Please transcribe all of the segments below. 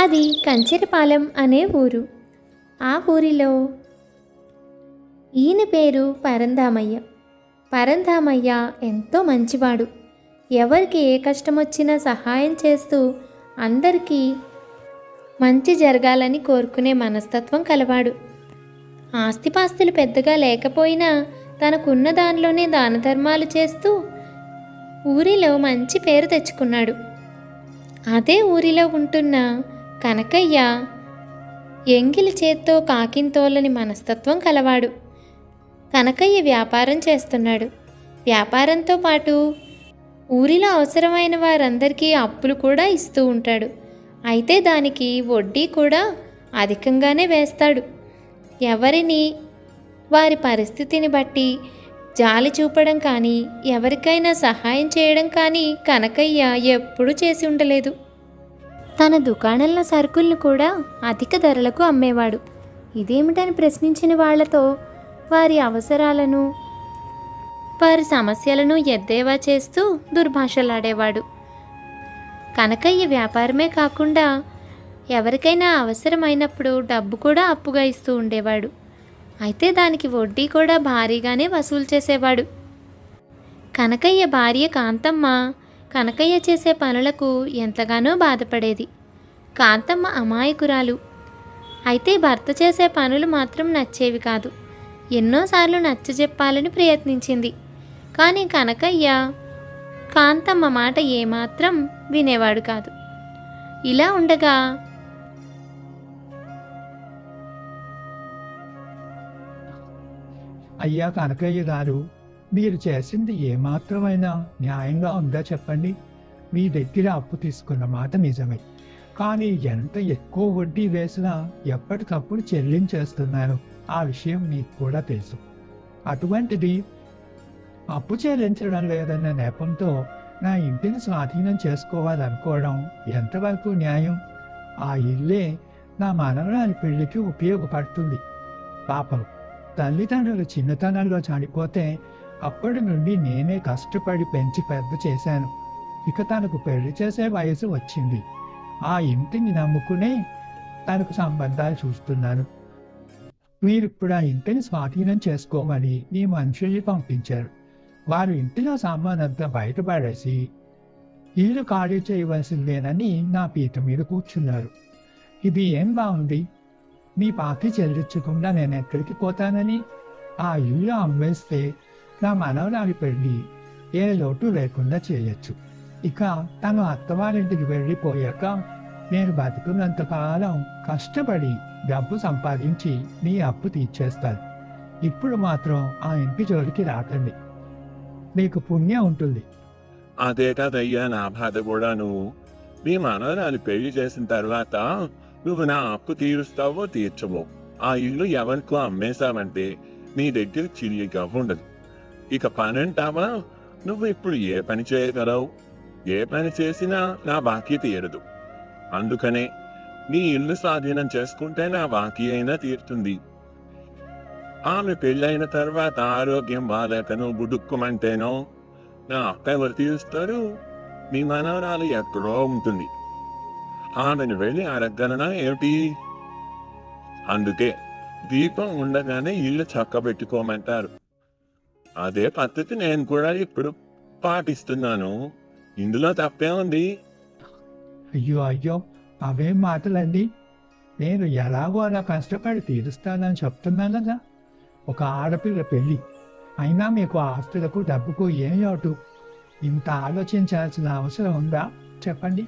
అది కంచెరపాలెం అనే ఊరు. ఆ ఊరిలో ఈయన పేరు పరంధామయ్య. పరంధామయ్య ఎంతో మంచివాడు. ఎవరికి ఏ కష్టం వచ్చినా సహాయం చేస్తూ అందరికీ మంచి జరగాలని కోరుకునే మనస్తత్వం కలవాడు. ఆస్తిపాస్తులు పెద్దగా లేకపోయినా తనకున్న దానిలోనే దాన ధర్మాలు చేస్తూ ఊరిలో మంచి పేరు తెచ్చుకున్నాడు. అదే ఊరిలో ఉంటున్న కనకయ్య ఎంగిలి చేత్తో కాకింతోలని మనస్తత్వం కలవాడు. కనకయ్య వ్యాపారం చేస్తున్నాడు. వ్యాపారంతో పాటు ఊరిలో అవసరమైన వారందరికీ అప్పులు కూడా ఇస్తూ ఉంటాడు. అయితే దానికి వడ్డీ కూడా అధికంగానే వేస్తాడు. ఎవరిని వారి పరిస్థితిని బట్టి జాలి చూపడం కానీ ఎవరికైనా సహాయం చేయడం కానీ కనకయ్య ఎప్పుడూ చేసి ఉండలేదు. తన దుకాణంలో సరుకులను కూడా అధిక ధరలకు అమ్మేవాడు. ఇదేమిటని ప్రశ్నించిన వాళ్లతో వారి అవసరాలను వారి సమస్యలను ఎద్దేవా చేస్తూ దుర్భాషలాడేవాడు. కనకయ్య వ్యాపారమే కాకుండా ఎవరికైనా అవసరమైనప్పుడు డబ్బు కూడా అప్పుగా ఇస్తూ ఉండేవాడు. అయితే దానికి వడ్డీ కూడా భారీగానే వసూలు చేసేవాడు. కనకయ్య భార్య కాంతమ్మ కనకయ్య చేసే పనులకు ఎంతగానో బాధపడేది. కాంతమ్మ అమాయకురాలు. అయితే భర్త చేసే పనులు మాత్రం నచ్చేవి కాదు. ఎన్నోసార్లు నచ్చజెప్పాలని ప్రయత్నించింది. కానీ కనకయ్య కాంతమ్మ మాట ఏమాత్రం వినేవాడు కాదు. ఇలా ఉండగా అయ్యా కనకయ్య గారు, మీరు చేసింది ఏమాత్రమైనా న్యాయంగా ఉందా చెప్పండి. మీ దగ్గర అప్పు తీసుకున్న మాట నిజమే, కానీ ఎంత ఎక్కువ వడ్డీ వేసినా ఎప్పటికప్పుడు చెల్లించేస్తున్నాను. ఆ విషయం మీకు కూడా తెలుసు. అటువంటిది అప్పు చెల్లించడం లేదన్న నెపంతో నా ఇంటిని స్వాధీనం చేసుకోవాలనుకోవడం ఎంతవరకు న్యాయం? ఆ ఇల్లే నా మనవరాలి పెళ్లికి ఉపయోగపడుతుంది. పాపం, తల్లిదండ్రులు చిన్నతనంలో చనిపోతే అప్పటి నుండి నేనే కష్టపడి పెంచి పెద్ద చేశాను. ఇక తనకు పెళ్లి చేసే వయసు వచ్చింది. ఆ ఇంటిని నమ్ముకునే తనకు సంబంధాలు చూస్తున్నాను. మీరిప్పుడు ఆ ఇంటిని స్వాధీనం చేసుకోమని మీ మనుషుల్ని పంపించారు. వారు ఇంటిలో సామానంతా బయటపడేసి ఇల్లు ఖాళీ చేయవలసిందేనని నా పీట మీద కూర్చున్నారు. ఇది ఏం బాగుంది? మీ పాకి చెల్లించకుండా నేను ఎక్కడికి పోతానని? ఆ ఇల్లు అమ్మేస్తే నా మనవరాలి పెళ్లి ఏ లోటు లేకుండా చేయొచ్చు. ఇక తను అత్తవారింటికి వెళ్ళిపోయాక నేను బతుకున్నంతకాలం కష్టపడి డబ్బు సంపాదించి మీ అప్పు తీర్చేస్తాను. ఇప్పుడు మాత్రం ఆ ఇంటి జోలికి రాకండి, మీకు పుణ్యం ఉంటుంది. అదే కదయ్యా నా బాధ కూడాను. మీ మనవరాలు పెళ్లి చేసిన తర్వాత నువ్వు నా అప్పు తీరుస్తావో తీర్చవో, ఆ ఇల్లు ఎవరికో అమ్మేశావంటే నీ దగ్గర చిల్లిగా ఉండదు. ఇక పని అంటావా? నువ్వు ఇప్పుడు ఏ పని చేయగలవు? ఏ పని చేసినా నా బాకీ తీరదు. అందుకనే నీ ఇల్లు స్వాధీనం చేసుకుంటే నా బాకీ అయినా తీరుతుంది. ఆమె పెళ్ళైన తర్వాత ఆరోగ్యం బాగాలేకనో గుడుక్కుమంటేనో నా అక్క ఎవరు తీరుస్తారు? మీ మనవరాలు ఎక్కడో ఉంటుంది. ఆమెను వెళ్ళి అడగలనా ఏమిటి? అందుకే దీపం ఉండగానే ఇల్లు చక్కబెట్టుకోమంటారు. అదే పద్ధతి నేను కూడా ఇప్పుడు పాటిస్తున్నాను. ఇందులో తప్పే ఉంది? అయ్యో అయ్యో, అవేం మాటలండి. నేను ఎలాగో అలా కష్టపడి తీరుస్తానని చెప్తున్నాను కదా. ఒక ఆడపిల్ల పెళ్ళి అయినా మీకు ఆస్తులకు డబ్బుకు ఏం లోటు? ఇంత ఆలోచించాల్సిన అవసరం ఉందా చెప్పండి?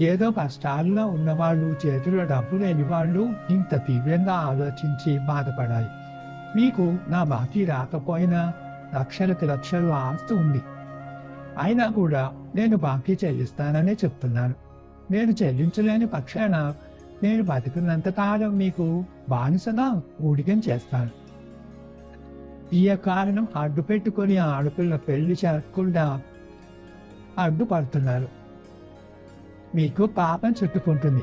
ఏదో కష్టాల్లో ఉన్నవాళ్ళు, చేతిలో డబ్బు లేని వాళ్ళు ఇంత తీవ్రంగా ఆలోచించి బాధపడాలి. మీకు నా బాకీ రాకపోయినా లక్షలకు లక్షలు ఆస్తి ఉంది. అయినా కూడా నేను బాకీ చెల్లిస్తాననే చెప్తున్నాను. నేను చెల్లించలేని పక్షాన నేను బతికినంత కాలం మీకు బానిసగా ఊడిగం చేస్తాను. ఈ కారణం అడ్డు పెట్టుకుని ఆడపిల్ల పెళ్లి చేయకుండా అడ్డుపడుతున్నారు. మీకు పాపం చుట్టుకుంటుంది.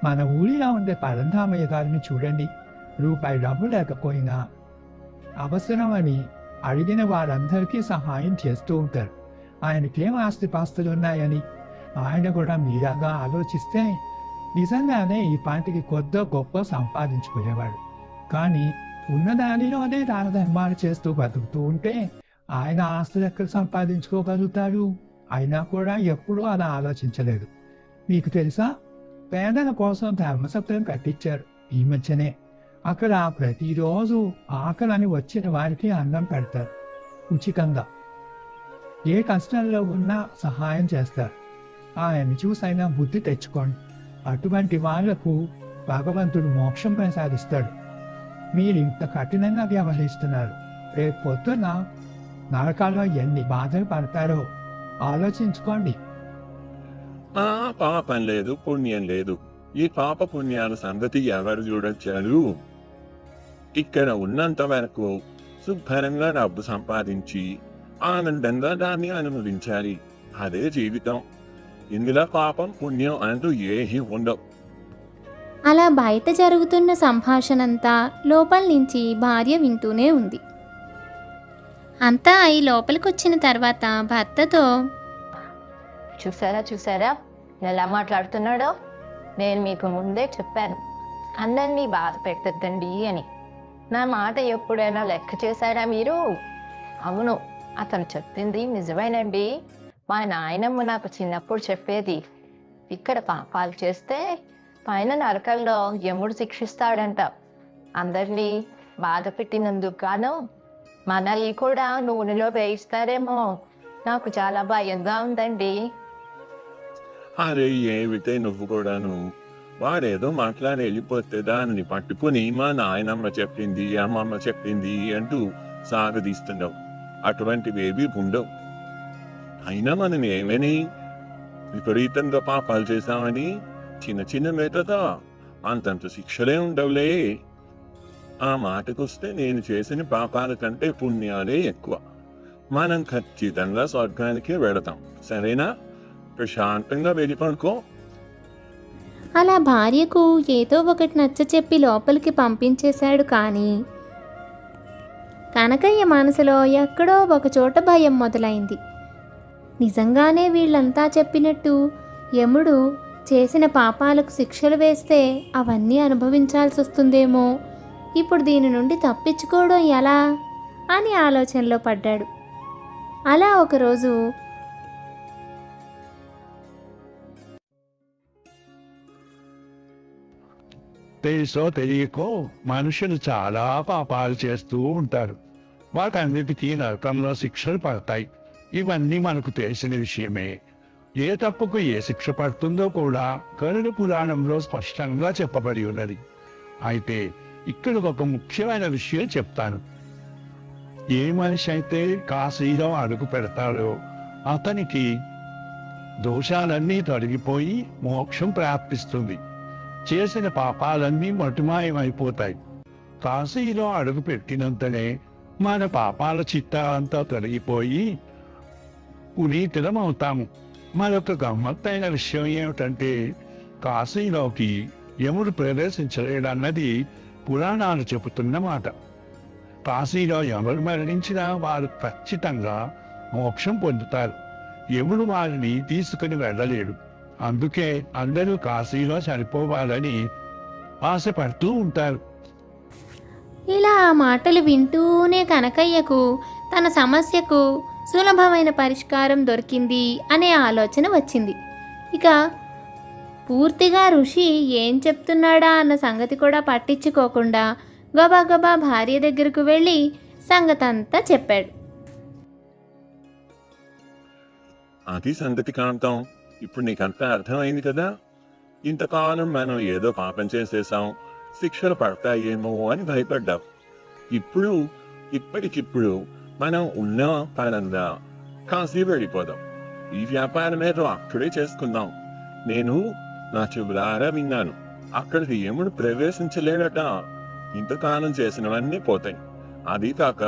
మన ఊరిలో ఉండే పరంధామయ్య గారిని చూడండి. రూపాయి డబ్బు లేకపోయినా అవసరమని అడిగిన వారందరికీ సహాయం చేస్తూ ఉంటారు. ఆయనకేం ఆస్తిపాస్తులు ఉన్నాయని ఆయన కూడా మీలాగా ఆలోచిస్తే నిజంగానే ఈ పాటికి కొద్ది గొప్ప సంపాదించుకునేవాడు. కానీ ఉన్నదానిలోనే దాన ధర్మాలు చేస్తూ బతుకుతూ ఉంటే ఆయన ఆస్తులు ఎక్కడ సంపాదించుకోగలుగుతారు? అయినా కూడా ఎప్పుడూ అలా ఆలోచించలేదు. మీకు తెలుసా, పేదల కోసం ధర్మసత్రం కట్టించారు ఈ మధ్యనే. అక్కడ ప్రతిరోజు ఆకలని వచ్చిన వారికి అన్నం పెడతారు ఉచితంగా. ఏ కష్టంలో ఉన్నా సహాయం చేస్తారు. ఆయన చూసైనా బుద్ధి తెచ్చుకోండి. అటువంటి వాళ్లకు భగవంతుడు మోక్షం ప్రసాదిస్తాడు. మీరు ఇంత కఠినంగా వ్యవహరిస్తున్నారు. రేపు పొద్దున్న నరకాల్లో ఎన్ని బాధలు పడతారో ఆలోచించుకోండి. పాపం లేదు, పుణ్యం లేదు. ఈ పాప పుణ్యాల సంగతి ఎవరు చూడొచ్చారు? ఇక్కడ ఉన్నంత వరకు శుభ్రంగా డబ్బు సంపాదించి ఆనందంగా దాన్ని అనుభవించాలి. అదే జీవితం. ఇందులో పాపం పుణ్యం అంటూ ఏమీ ఉండవు. అలా బయట జరుగుతున్న సంభాషణంతా లోపల నుంచి భార్య వింటూనే ఉంది. అంతా అయి లోపలికొచ్చిన తర్వాత భర్తతో, చూసారా ఎలా మాట్లాడుతున్నాడో? నేను మీకు ముందే చెప్పాను, అందరినీ బాధ పెట్టద్దండి అని. నా మాట ఎప్పుడైనా లెక్క చేశారా మీరు? అవును, అతను చెప్పింది నిజమేనండి. మా నాయనమ్మ నాకు చిన్నప్పుడు చెప్పేది. ఇక్కడ పాపాలు చేస్తే పైన నరకంలో యముడు శిక్షిస్తాడంట. అందరినీ బాధ పెట్టినందుకు గాను మనల్ని కూడా నూనెలో వేయిస్తారేమో. నాకు చాలా భయంగా ఉందండి. అరే ఏమిటే నువ్వు కూడాను? వాడేదో మాట్లాడి వెళ్ళిపోతే దాన్ని పట్టుకుని మా నాయనమ్మ చెప్పింది, అమ్మమ్మ చెప్పింది అంటూ సాగదీస్తున్నావు. అటువంటివేవి ఉండవు. అయినా మనం ఏమని విపరీతంగా పాపాలు చేశామని చిన్న చిన్న మెతదా అంతంత శిక్షలే ఉండవులే. ఆ మాటకొస్తే నేను చేసిన పాపాల కంటే పుణ్యాలే ఎక్కువ. మనం ఖచ్చితంగా స్వర్గానికే వెళతాం. సరేనా? ప్రశాంతంగా వెళ్ళి పడుకో. అలా భార్యకు ఏదో ఒకటి నచ్చచెప్పి లోపలికి పంపించేశాడు. కానీ కనకయ్య మనసులో ఎక్కడో ఒకచోట భయం మొదలైంది. నిజంగానే వీళ్ళంతా చెప్పినట్టు యముడు చేసిన పాపాలకు శిక్షలు వేస్తే అవన్నీ అనుభవించాల్సి వస్తుందేమో. ఇప్పుడు దీని నుండి తప్పించుకోవడం ఎలా అని ఆలోచనలో పడ్డాడు. అలా ఒకరోజు తెలుసో తెలియకో మనుషులు చాలా పాపాలు చేస్తూ ఉంటారు. వాటన్నిటికీ నరకంలో శిక్షలు పడతాయి. ఇవన్నీ మనకు తెలిసిన విషయమే. ఏ తప్పుకు ఏ శిక్ష పడుతుందో కూడా గరుడ పురాణంలో స్పష్టంగా చెప్పబడి ఉన్నది. అయితే ఇక్కడ ఒక ముఖ్యమైన విషయం చెప్తాను. ఏ మనిషి అయితే కాశీలో అడుగు పెడతాడో అతనికి దోషాలన్నీ తొలగిపోయి మోక్షం ప్రాప్తిస్తుంది. చేసిన పాపాలన్నీ మటుమాయమైపోతాయి. కాశీలో అడుగు పెట్టినంతనే మన పాపాల చిట్టా అంతా తొలగిపోయి పునీతులం అవుతాము. మరొక గమ్మత్తైన విషయం ఏమిటంటే కాశీలోకి యముడు ప్రవేశించలేడన్నది పురాణాలు చెబుతున్న మాట. కాశీలో ఎవరు మరణించినా వారు ఖచ్చితంగా మోక్షం పొందుతారు. యముడు వారిని తీసుకుని వెళ్ళలేడు. అందుకే అందరూ కాశీలో చనిపోవాలని ఆశపడుతూ ఉంటారు. ఇలా ఆ మాటలు వింటూనే కనకయ్యకు తన సమస్యకు సులభమైన పరిష్కారం దొరికింది అనే ఆలోచన వచ్చింది. ఇక పూర్తిగా ఋషి ఏం చెప్తున్నాడా అన్న సంగతి కూడా పట్టించుకోకుండా గబాగబా భార్య దగ్గరకు వెళ్ళి సంగతంతా చెప్పాడు. అది సంగతి కాంతం. ఇప్పుడు నీకంతా అర్థమైంది కదా. ఇంతకాలం మనం ఏదో పాపం చేసేసాం, శిక్షలు పడతాయేమో అని భయపడ్డాం. ఇప్పటికిప్పుడు మనం ఉన్న పరంగా కాశీ వెళ్ళిపోదాం. ఈ వ్యాపారం ఏదో అక్కడే చేసుకుందాం. నేను నా చెవులారా విన్నాను, అక్కడికి యముడు ప్రవేశించలేడట. ఇంతకాలం చేసినవన్నీ పోతాయి. అది కాక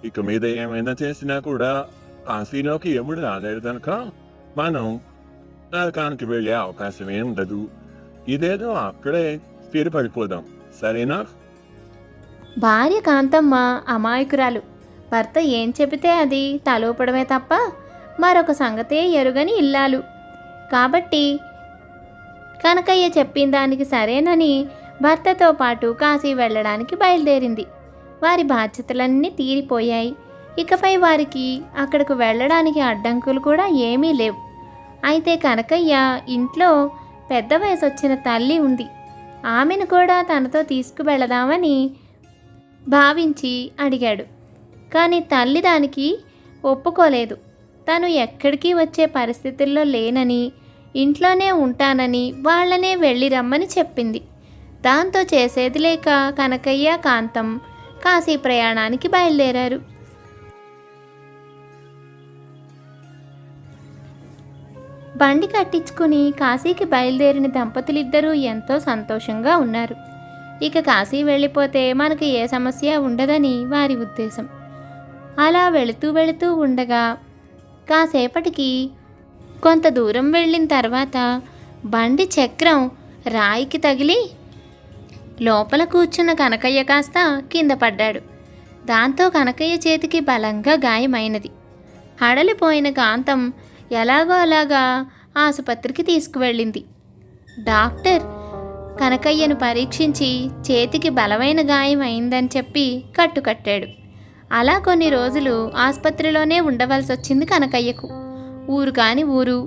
ఇక మీద ఏమైనా చేసినా కూడా కాశీలోకి యముడు రాలేడు కనుక మనం నరకానికి వెళ్ళే అవకాశమే ఉండదు. ఇదేదో అక్కడే స్థిరపడిపోదాం. సరేనా? భార్య కాంతమ్మ అమాయకురాలు. భర్త ఏం చెబితే అది తలూపడమే తప్ప మరొక సంగతే ఎరుగని ఇల్లాలు. కాబట్టి కనకయ్య చెప్పిన దానికి సరేనని భర్తతో పాటు కాశీ వెళ్ళడానికి బయలుదేరింది. వారి బాధ్యతలన్నీ తీరిపోయాయి. ఇకపై వారికి అక్కడకు వెళ్ళడానికి అడ్డంకులు కూడా ఏమీ లేవు. అయితే కనకయ్య ఇంట్లో పెద్ద వయసు వచ్చిన తల్లి ఉంది. ఆమెను కూడా తనతో తీసుకువెళదామని భావించి అడిగాడు. కానీ తల్లి దానికి ఒప్పుకోలేదు. తను ఎక్కడికి వచ్చే పరిస్థితుల్లో లేనని, ఇంట్లోనే ఉంటానని వాళ్ళనే వెళ్ళి రమ్మని చెప్పింది. దాంతో చేసేది లేక కనకయ్య కాంతం కాశీ ప్రయాణానికి బయలుదేరారు. బండి కట్టించుకుని కాశీకి బయలుదేరిన దంపతులిద్దరూ ఎంతో సంతోషంగా ఉన్నారు. ఇక కాశీ వెళ్ళిపోతే మనకి ఏ సమస్య ఉండదని వారి ఉద్దేశం. అలా వెళుతూ ఉండగా కాసేపటికి కొంత దూరం వెళ్ళిన తర్వాత బండి చక్రం రాయికి తగిలి లోపల కూర్చున్న కనకయ్య కాస్త కింద పడ్డాడు. దాంతో కనకయ్య చేతికి బలంగా గాయమైనది. హడలిపోయిన కాంతం ఎలాగో అలాగా ఆసుపత్రికి తీసుకువెళ్ళింది. డాక్టర్ కనకయ్యను పరీక్షించి చేతికి బలమైన గాయం అయిందని చెప్పి కట్టుకట్టాడు. అలా కొన్ని రోజులు ఆసుపత్రిలోనే ఉండవలసి వచ్చింది కనకయ్యకు. ఊరు కాని ఊరు,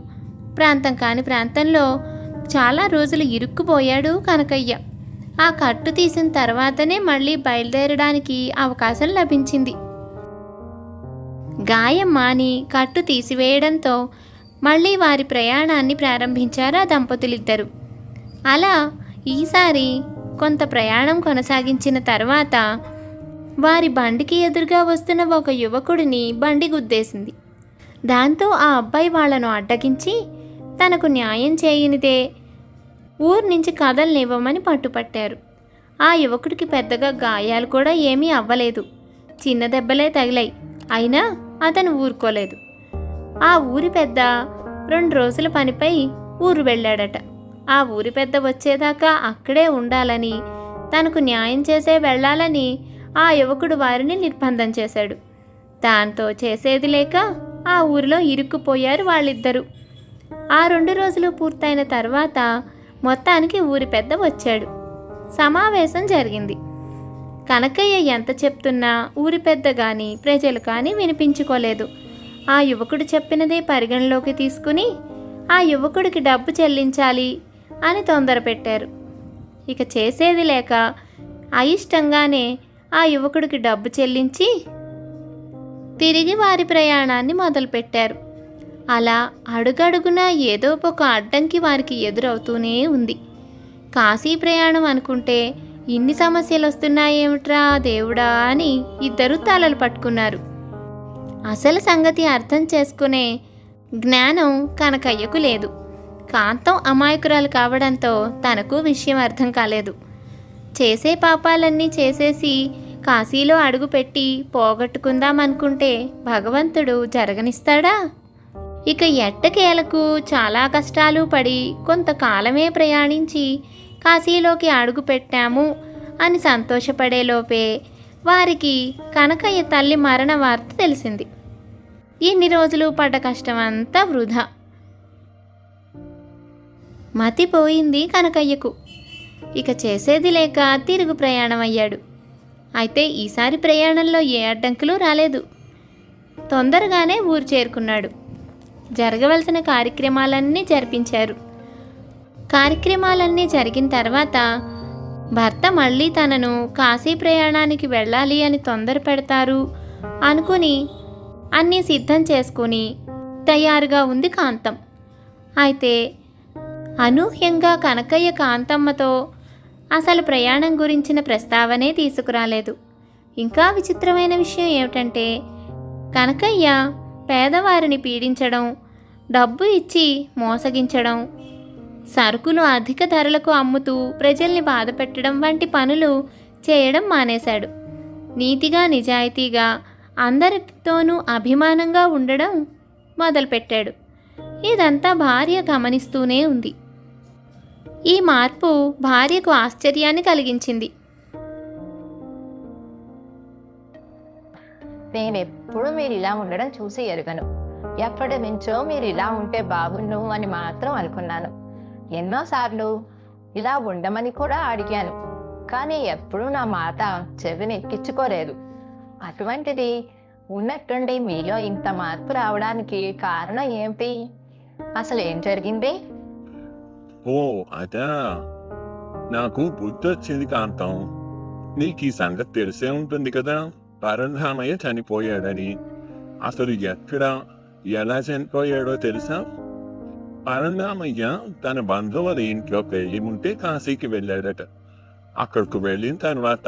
ప్రాంతం కాని ప్రాంతంలో చాలా రోజులు ఇరుక్కుపోయాడు కనకయ్య. ఆ కట్టు తీసిన తర్వాతనే మళ్ళీ బయలుదేరడానికి అవకాశం లభించింది. గాయం మాని కట్టు తీసివేయడంతో మళ్ళీ వారి ప్రయాణాన్ని ప్రారంభించారు ఆ దంపతులిద్దరూ. అలా ఈసారి కొంత ప్రయాణం కొనసాగించిన తర్వాత వారి బండికి ఎదురుగా వస్తున్న ఒక యువకుడిని బండి గుద్దేసింది. దాంతో ఆ అబ్బాయి వాళ్లను అడ్డగించి తనకు న్యాయం చేయనిదే ఊరు నుంచి కదలనివ్వమని పట్టుపట్టారు. ఆ యువకుడికి పెద్దగా గాయాలు కూడా ఏమీ అవ్వలేదు, చిన్న దెబ్బలే తగిలాయి. అయినా అతను ఊరుకోలేదు. ఆ ఊరి పెద్ద 2 రోజుల పనిపై ఊరు వెళ్ళాడట. ఆ ఊరి పెద్ద వచ్చేదాకా అక్కడే ఉండాలని, తనకు న్యాయం చేసే వెళ్ళాలని ఆ యువకుడు వారిని నిర్బంధం చేశాడు. దాంతో చేసేది లేక ఆ ఊరిలో ఇరుక్కుపోయారు వాళ్ళిద్దరూ. ఆ 2 రోజులు పూర్తయిన తర్వాత మొత్తానికి ఊరి పెద్ద వచ్చాడు. సమావేశం జరిగింది. కనకయ్య ఎంత చెప్తున్నా ఊరి పెద్ద కానీ ప్రజలు కానీ వినిపించుకోలేదు. ఆ యువకుడు చెప్పినదే పరిగణలోకి తీసుకుని ఆ యువకుడికి డబ్బు చెల్లించాలి అని తొందర పెట్టారు. ఇక చేసేది లేక అయిష్టంగానే ఆ యువకుడికి డబ్బు చెల్లించి తిరిగి వారి ప్రయాణాన్ని మొదలుపెట్టారు. అలా అడుగడుగునా ఏదో ఒక అడ్డంకి వారికి ఎదురవుతూనే ఉంది. కాశీ ప్రయాణం అనుకుంటే ఇన్ని సమస్యలు వస్తున్నాయేమిట్రా దేవుడా అని ఇద్దరు తలలు పట్టుకున్నారు. అసలు సంగతి అర్థం చేసుకునే జ్ఞానం కనకయ్యకు లేదు. కాంతం అమాయకురాలు కావడంతో తనకు విషయం అర్థం కాలేదు. చేసే పాపాలన్నీ చేసేసి కాశీలో అడుగుపెట్టి పోగొట్టుకుందామనుకుంటే భగవంతుడు జరగనిస్తాడా? ఇక ఎట్టకేలకు చాలా కష్టాలు పడి కొంతకాలమే ప్రయాణించి కాశీలోకి అడుగు పెట్టాము అని సంతోషపడేలోపే వారికి కనకయ్య తల్లి మరణ వార్త తెలిసింది. ఇన్ని రోజులు పడ్డ కష్టమంతా వృధా. మతిపోయింది కనకయ్యకు. ఇక చేసేది లేక తిరుగు ప్రయాణం అయ్యాడు. అయితే ఈసారి ప్రయాణంలో ఏ అడ్డంకులు రాలేదు. తొందరగానే ఊరు చేరుకున్నాడు. జరగవలసిన కార్యక్రమాలన్నీ జరిపించారు. కార్యక్రమాలన్నీ జరిగిన తర్వాత భర్త మళ్ళీ తనను కాశీ ప్రయాణానికి వెళ్ళాలి అని తొందర పెడతారు అనుకుని అన్నీ సిద్ధం చేసుకుని తయారుగా ఉంది కాంతం. అయితే అనూహ్యంగా కనకయ్య కాంతమ్మతో అసలు ప్రయాణం గురించిన ప్రస్తావనే తీసుకురాలేదు. ఇంకా విచిత్రమైన విషయం ఏమిటంటే కనకయ్య పేదవారిని పీడించడం, డబ్బు ఇచ్చి మోసగించడం, సరుకులు అధిక ధరలకు అమ్ముతూ ప్రజల్ని బాధపెట్టడం వంటి పనులు చేయడం మానేశాడు. నీతిగా నిజాయితీగా అందరితోనూ అభిమానంగా ఉండడం మొదలుపెట్టాడు. ఇదంతా భార్య గమనిస్తూనే ఉంది. ఈ మార్పు భార్యకు ఆశ్చర్యాన్ని కలిగించింది. నేనెప్పుడు మీరు ఇలా ఉండడం చూసి ఎరుగను. ఎప్పటి నుంచో మీరు ఇలా ఉంటే బాగుండు అని మాత్రం అనుకున్నాను. ఎన్నోసార్లు ఇలా ఉండమని కూడా అడిగాను, కానీ ఎప్పుడూ నా మాట చెవిని ఎక్కించుకోలేదు. అటువంటిది ఉన్నట్టుండి మీలో ఇంత మార్పు రావడానికి కారణం ఏంటి? అసలు ఏం జరిగింది? ఓ అదా, నాకు బుద్ధి వచ్చింది కాంతం. నీకు ఈ సంగతి తెలిసే ఉంటుంది కదా, పరంధామయ్య చనిపోయాడని. అసలు ఎక్కడ ఎలా చనిపోయాడో తెలుసా? పరంధామయ్య తన బంధువుల ఇంట్లో పెళ్లి ఉంటే కాశీకి వెళ్ళాడట. అక్కడికి వెళ్ళిన తర్వాత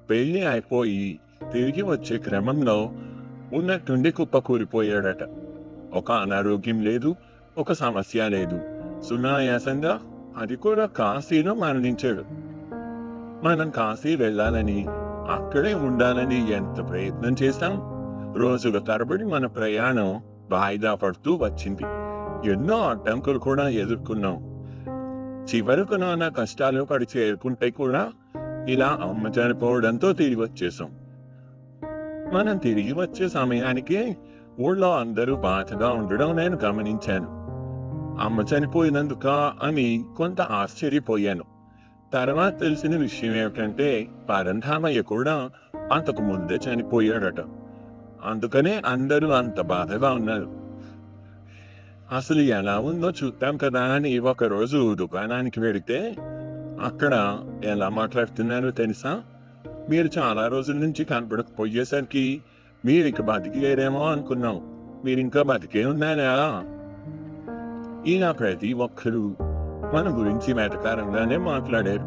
పెళ్లి అయిపోయి తిరిగి వచ్చే క్రమంలో ఉన్నట్టుండి కుప్పకూలిపోయాడట. ఒక అనారోగ్యం లేదు, ఒక సమస్య లేదు. సునాయాసంగా, అది కూడా కాశీలో మరణించాడు. మనం కాశీ వెళ్ళాలని, అక్కడే ఉండాలని ఎంత ప్రయత్నం చేశాం. రోజుల తరబడి మన ప్రయాణం వాయిదా పడుతూ వచ్చింది. ఎన్నో అడ్డంకులు కూడా ఎదుర్కొన్నాం. చివరకు నానా కష్టాలు పడి చేరుకుంటే కూడా ఇలా అమ్మ చనిపోవడంతో తిరిగి వచ్చేసాం. మనం తిరిగి వచ్చే సమయానికి ఊళ్ళో అందరూ బాధగా ఉండడం నేను గమనించాను. అమ్మ చనిపోయినందుక అని కొంత ఆశ్చర్యపోయాను. తర్వాత తెలిసిన విషయం ఏమిటంటే పరంధామయ్య కూడా అంతకు ముందే చనిపోయాడట. అందుకనే అందరూ అంత బాధగా ఉన్నారు. అసలు ఎలా ఉందో చూద్దాం కదా అని ఒకరోజు దుకాణానికి వెళితే అక్కడ ఎలా మాట్లాడుతున్నారో తెలుసా? మీరు చాలా రోజుల నుంచి కనపడకపోయేసరికి మీరు ఇక బతికేరేమో అనుకున్నాం. మీరు ఇంకా బతికే ఉన్నారా? ఈయన ప్రతి ఒక్కరూ మన గురించి వెటకారంగానే మాట్లాడారు.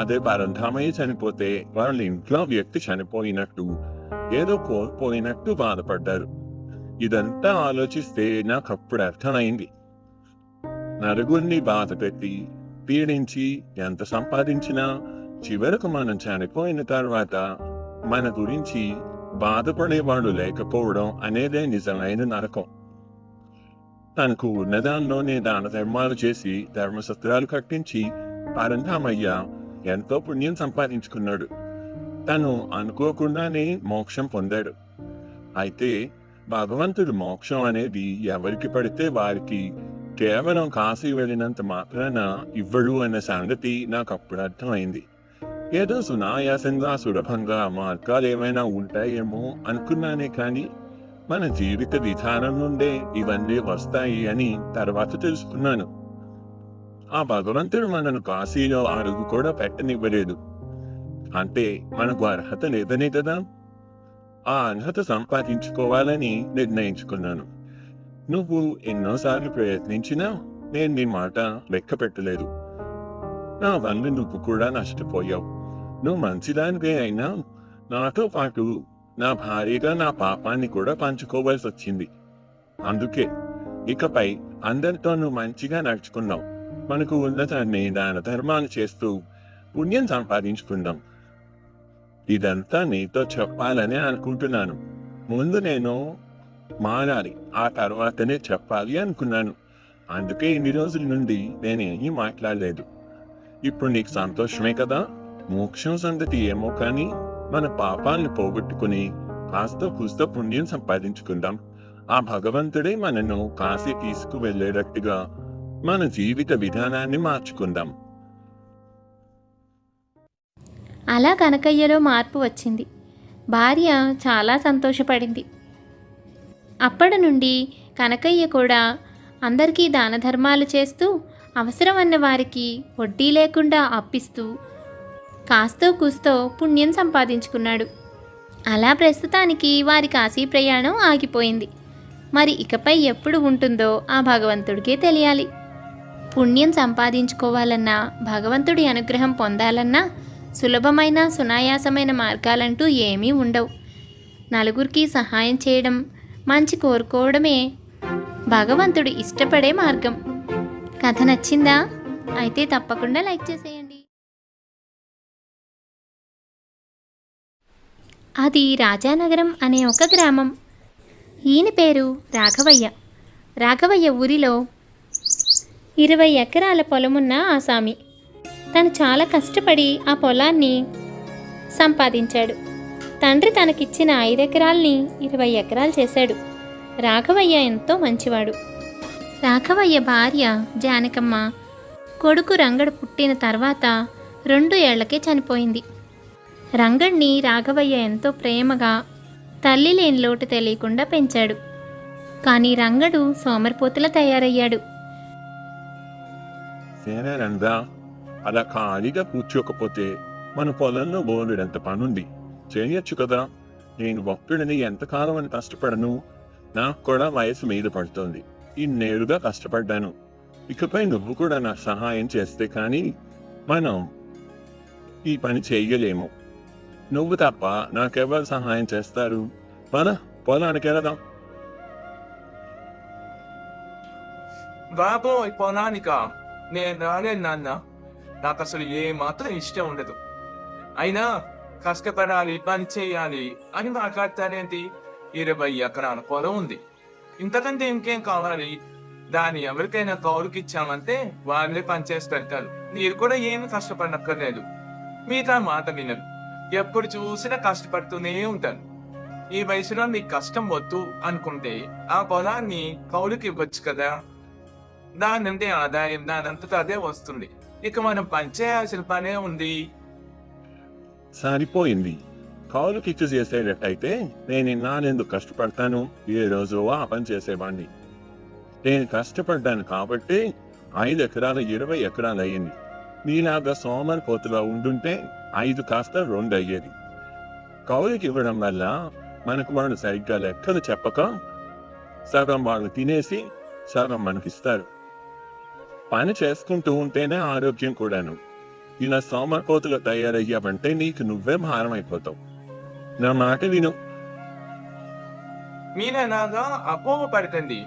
అదే పరంధామయ్య చనిపోతే వాళ్ళ ఇంట్లో వ్యక్తి చనిపోయినట్టు, ఏదో కోల్పోయినట్టు బాధపడ్డారు. ఇదంతా ఆలోచిస్తే నాకు అప్పుడు అర్థమైంది. నలుగురిని బాధ పెట్టి పీడించి ఎంత సంపాదించినా చివరకు మనం చనిపోయిన తర్వాత మన గురించి బాధపడేవాడు లేకపోవడం అనేదే నిజమైన నరకం. తనకు ఉన్నదానిలోనే దాన ధర్మాలు చేసి ధర్మసత్రాలు కట్టించి పరంధామయ్య ఎంతో పుణ్యం సంపాదించుకున్నాడు. తను అనుకోకుండానే మోక్షం పొందాడు. అయితే భగవంతుడు మోక్షం అనేది ఎవరికి పడితే వారికి కేవలం కాశీ వెళ్ళినంత మాత్రాన ఇవ్వడు అన్న సంగతి నాకు అప్పుడు అర్థమైంది. ఏదో సునాయాసంగా సులభంగా మార్గాలు ఏమైనా ఉంటాయేమో అనుకున్నానే కానీ మన జీవిత విధానం నుండే ఇవన్నీ వస్తాయి అని తర్వాత తెలుసుకున్నాను. ఆ భగవంతుడు మనను కాశీలో అడుగు కూడా పెట్టనివ్వలేదు. అంటే మనకు అర్హత లేదనే కదా. ఆ అర్హత సంపాదించుకోవాలని నిర్ణయించుకున్నాను. నువ్వు ఎన్నోసార్లు ప్రయత్నించినా నేను నీ మాట లెక్క పెట్టలేదు. నా వల్ల నువ్వు కూడా నష్టపోయావు. నువ్వు మంచిదానివే అయినా నాతో పాటు నా భార్యగా నా పాపాన్ని కూడా పంచుకోవాల్సి వచ్చింది. అందుకే ఇకపై అందరితో నువ్వు మంచిగా నడుచుకున్నావు. మనకు ఉన్నతాన్ని దాన ధర్మాన్ని చేస్తూ పుణ్యం సంపాదించుకుందాం. ఇదంతా నీతో చెప్పాలని అనుకుంటున్నాను. ముందు నేను మారాలి, ఆ తర్వాతనే చెప్పాలి అనుకున్నాను. అందుకే ఇన్ని రోజుల నుండి నేనేమీ మాట్లాడలేదు. ఇప్పుడు నీకు సంతోషమే కదా? మోక్షం సంగతి ఏమో కానీ మన పాపాలను పోగొట్టుకుని కాస్త కూస్త పుణ్యం సంపాదించుకుందాం. ఆ భగవంతుడే మనను కాశీ తీసుకువెళ్ళేటట్టుగా మన జీవిత విధానాన్ని మార్చుకుందాం. అలా కనకయ్యలో మార్పు వచ్చింది. భార్య చాలా సంతోషపడింది. అప్పటి నుండి కనకయ్య కూడా అందరికీ దాన ధర్మాలు చేస్తూ అవసరం అన్న వారికి వడ్డీ లేకుండా అప్పిస్తూ కాస్తో కూస్తో పుణ్యం సంపాదించుకున్నాడు. అలా ప్రస్తుతానికి వారి కాశీ ప్రయాణం ఆగిపోయింది. మరి ఇకపై ఎప్పుడు ఉంటుందో ఆ భగవంతుడికే తెలియాలి. పుణ్యం సంపాదించుకోవాలన్నా, భగవంతుడి అనుగ్రహం పొందాలన్నా సులభమైన సునాయాసమైన మార్గాలంటూ ఏమీ ఉండవు. నలుగురికి సహాయం చేయడం, మంచి కోరుకోవడమే భగవంతుడు ఇష్టపడే మార్గం. కథ నచ్చిందా? అయితే తప్పకుండా లైక్ చేసేయండి. అది రాజానగరం అనే ఒక గ్రామం. ఈయన పేరు రాఘవయ్య. రాఘవయ్య ఊరిలో 20 ఎకరాల పొలమున్న ఆసామి. తను చాలా కష్టపడి ఆ పొలాన్ని సంపాదించాడు. తండ్రి తనకిచ్చిన 5 ఎకరాల్ని 20 ఎకరాలు చేశాడు. రాఘవయ్య ఎంతో మంచివాడు. రాఘవయ్య భార్య జానకమ్మ కొడుకు రంగడు పుట్టిన తర్వాత 2 ఏళ్లకే చనిపోయింది. రంగడిని రాఘవయ్య ఎంతో ప్రేమగా తల్లి లేని లోటు తెలియకుండా పెంచాడు. కానీ రంగడు సోమరిపోతులా తయారయ్యాడు. సరే రంగా, అలా ఖాళీగా కూర్చోకపోతే మన పొలంలో బోలెడంత పనుంది, చేయొచ్చు కదా. నేను ఒక్కడిని ఎంతకాలం అని కష్టపడను? నాకు కూడా వయసు మీద పడుతోంది. ఇన్నేళ్లుగా కష్టపడ్డాను. ఇకపై నువ్వు కూడా నాకు సహాయం చేస్తే కానీ మనం ఈ పని చేయలేము. నువ్వు తప్ప నాకెవరు సహాయం చేస్తారు? పద, పొలానికి వెళదాం. బాబోయ్, పొలానికా? నేను రాలేను నాన్న. నాకు అసలు ఏ మాత్రం ఇష్టం ఉండదు. అయినా కష్టపడాలి, పని చేయాలి అని మాట్లాడతారేంటి? 20 ఎకరాల పొలం ఉంది. ఇంతకంటే ఇంకేం కావాలి? దాన్ని ఎవరికైనా కౌలుకి ఇచ్చామంటే వాళ్ళే పని చేసి పెడతారు. మీరు కూడా ఏమి కష్టపడక్కర్లేదు. మిగతా మాట వినరు. ఎప్పుడు చూసినా కష్టపడుతూనే ఉంటారు. ఈ వయసులో మీకు కష్టం వద్దు అనుకుంటే ఆ పొలాన్ని కౌలుకి ఇవ్వచ్చు కదా. దాని నుండి ఆదాయం దానంతటా అదే వస్తుంది. ఇక మనం పని చేయాల్సిన పనే ఉంది. సరిపోయింది. కౌలుకి ఇచ్చి చేసేటట్టయితే నేను నానెందుకు కష్టపడతాను? ఏ రోజు ఆ పని చేసేవాడిని. నేను కష్టపడ్డాను కాబట్టి 5 ఎకరాలు 20 ఎకరాలు అయ్యింది. నీలాగా సోమరిపోతులా ఉండుంటే 5 కాస్త 2 అయ్యేది. కౌలుకి ఇవ్వడం వల్ల మనకు వాళ్ళు సరిగ్గా లెక్కలు చెప్పక సగం వాళ్ళు తినేసి సగం మనకిస్తారు. పని చేసుకుంటూ ఉంటేనే ఆరోగ్యం కూడాను. ఇలా సోమరిపోతుగా తయారయ్యావంటే నీకు నువ్వే భారం అయిపోతావు. నా మాట విను. మీరేనాగా అపోహ పడకండి.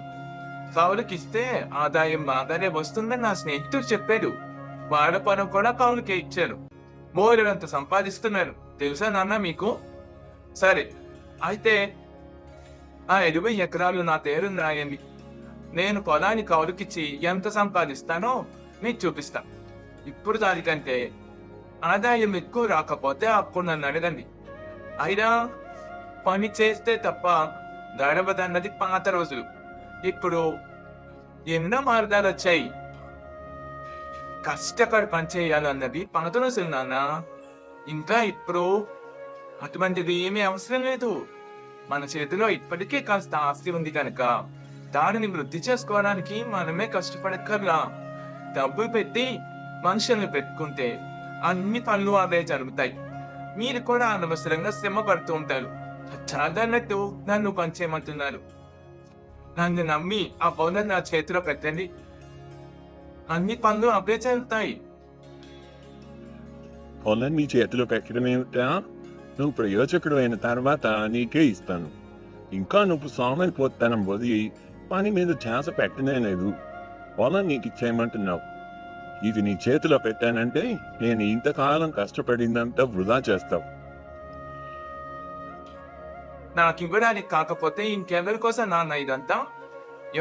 కౌలుకిస్తే ఆదాయం బాగానే వస్తుందని నా స్నేహితుడు చెప్పాడు. వాళ్ళ పొలం కూడా కౌలుకే ఇచ్చారు. బోలెడంత సంపాదిస్తున్నారు తెలుసా నాన్న మీకు? సరే, అయితే ఆ 20 ఎకరాలు నా పేరుని రాయండి. నేను పొలాన్ని కౌలుకిచ్చి ఎంత సంపాదిస్తానో మీకు చూపిస్తా. ఇప్పుడు దానికంటే ఆదాయం ఎక్కువ రాకపోతే అప్పుడు నన్ను అడగండి. అయినా పని చేస్తే తప్ప గడవదన్నది పాత రోజులు. ఇప్పుడు ఎన్నో మార్గాలు వచ్చాయి. కష్టపడి పని చేయాలన్నది పాత రోజులు నాన్న. ఇంకా ఇప్పుడు అటువంటిది ఏమీ అవసరం లేదు. మన చేతిలో ఇప్పటికే కాస్త ఆస్తి ఉంది కనుక దానిని వృద్ధి చేసుకోవడానికి మనమే కష్టపడక్కర్లా. డబ్బు పెట్టి మనుషుల్ని పెట్టుకుంటే అన్ని పనులు అవే జరుగుతాయి. మీరు కూడా అనవసరంగా శ్రమ పడుతూ ఉంటారు. చాలన్నట్టు నన్ను పనిచేయమంటున్నారు. నన్ను నమ్మి ఆ పొలం నా చేతిలో పెట్టండి. అన్ని పనులు అవే జరుగుతాయి. పొలం నీ చేతిలో పెట్టడం ఏమిటా? నువ్వు ప్రయోజకుడు అయిన తర్వాత నీకే ఇస్తాను. ఇంకా నువ్వు సోమరిపోతనం వదిలి పని మీద ధ్యాస పెట్టనే లేదు. పొలం నీకు ఇచ్చేయమంటున్నావు. ఇది నీ చేతిలో పెట్టానంటే నేను ఇంతకాలం కష్టపడిందంతా వృధా చేస్తావు. నాకు ఇవ్వడానికి కాకపోతే ఇంకెవరి కోసం నాన్న ఇదంతా?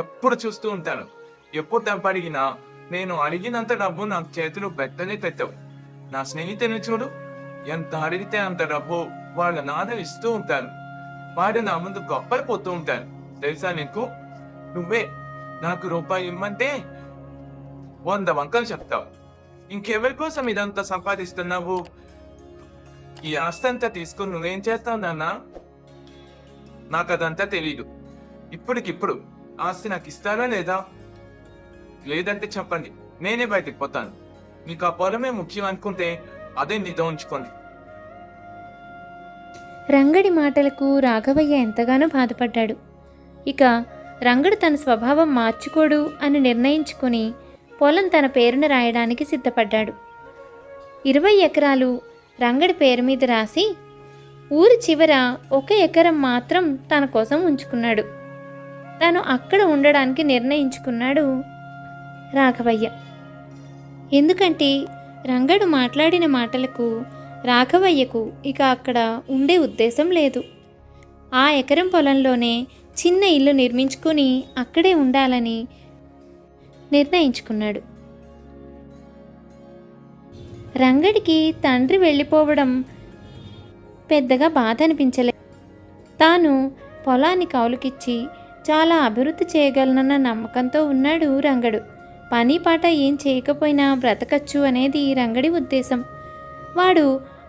ఎప్పుడు చూస్తూ ఉంటాను. ఎప్పుడు డబ్బు అడిగినా నేను అడిగినంత డబ్బు నాకు చేతిలో పెట్టనే పెట్టవు. నా స్నేహితుని చూడు, ఎంత అడిగితే అంత డబ్బు వాళ్ళ నాన్న ఇస్తూ ఉంటారు. వాడు నా ముందు గొప్పలు ఉంటారు. తెలుసా నీకు? నువ్వే నాకు రూపాయి ఇమ్మంటే 100 వంకలు చెప్తావు. ఇంకెవరి కోసం ఇదంతా సంపాదిస్తున్నావు? ఈ ఆస్తి అంతా తీసుకుని నువ్వేం చేస్తావు నాన్న? నాకు అదంతా తెలీదు. ఇప్పటికిప్పుడు ఆస్తి నాకు ఇస్తారా లేదా? లేదంటే చెప్పండి, నేనే బయటికి పోతాను. మీకు ఆ పొలమే ముఖ్యం అనుకుంటే అదే నిజం ఉంచుకోండి. రంగడి మాటలకు రాఘవయ్య ఎంతగానో బాధపడ్డాడు. ఇక రంగడు తన స్వభావం మార్చుకోడు అని నిర్ణయించుకుని పొలం తన పేరున రాయడానికి సిద్ధపడ్డాడు. 20 ఎకరాలు రంగడి పేరు మీద రాసి ఊరి చివర 1 ఎకరం మాత్రం తన కోసం ఉంచుకున్నాడు. తాను అక్కడ ఉండడానికి నిర్ణయించుకున్నాడు రాఘవయ్య. ఎందుకంటే రంగడు మాట్లాడిన మాటలకు రాఘవయ్యకు ఇక అక్కడ ఉండే ఉద్దేశం లేదు. ఆ ఎకరం పొలంలోనే చిన్న ఇల్లు నిర్మించుకొని అక్కడే ఉండాలని నిర్ణయించుకున్నాడు. రంగడికి తండ్రి వెళ్ళిపోవడం పెద్దగా బాధ అనిపించలేదు. తాను పొలాన్ని కౌలుకిచ్చి చాలా అభివృద్ధి చేయగలనన్న నమ్మకంతో ఉన్నాడు రంగడు. పని పాట ఏం చేయకపోయినా బ్రతకచ్చు అనేది రంగడి ఉద్దేశం. వాడు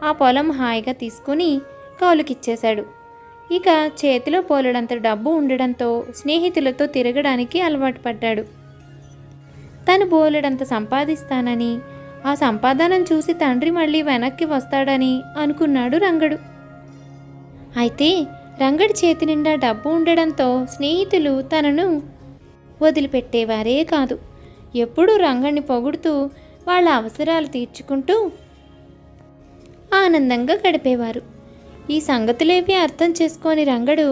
ఆ పొలం హాయిగా తీసుకుని కౌలుకిచ్చేశాడు. ఇక చేతిలో పోలెడంత డబ్బు ఉండడంతో స్నేహితులతో తిరగడానికి అలవాటు పడ్డాడు. తను బోలెడంత సంపాదిస్తానని, ఆ సంపాదనను చూసి తండ్రి మళ్ళీ వెనక్కి వస్తాడని అనుకున్నాడు రంగడు. అయితే రంగడి చేతి నిండా డబ్బు ఉండడంతో స్నేహితులు తనను వదిలిపెట్టేవారే కాదు. ఎప్పుడూ రంగడిని పొగుడుతూ వాళ్ళ అవసరాలు తీర్చుకుంటూ ఆనందంగా గడిపేవారు. ఈ సంగతులేవి అర్థం చేసుకొని రంగడు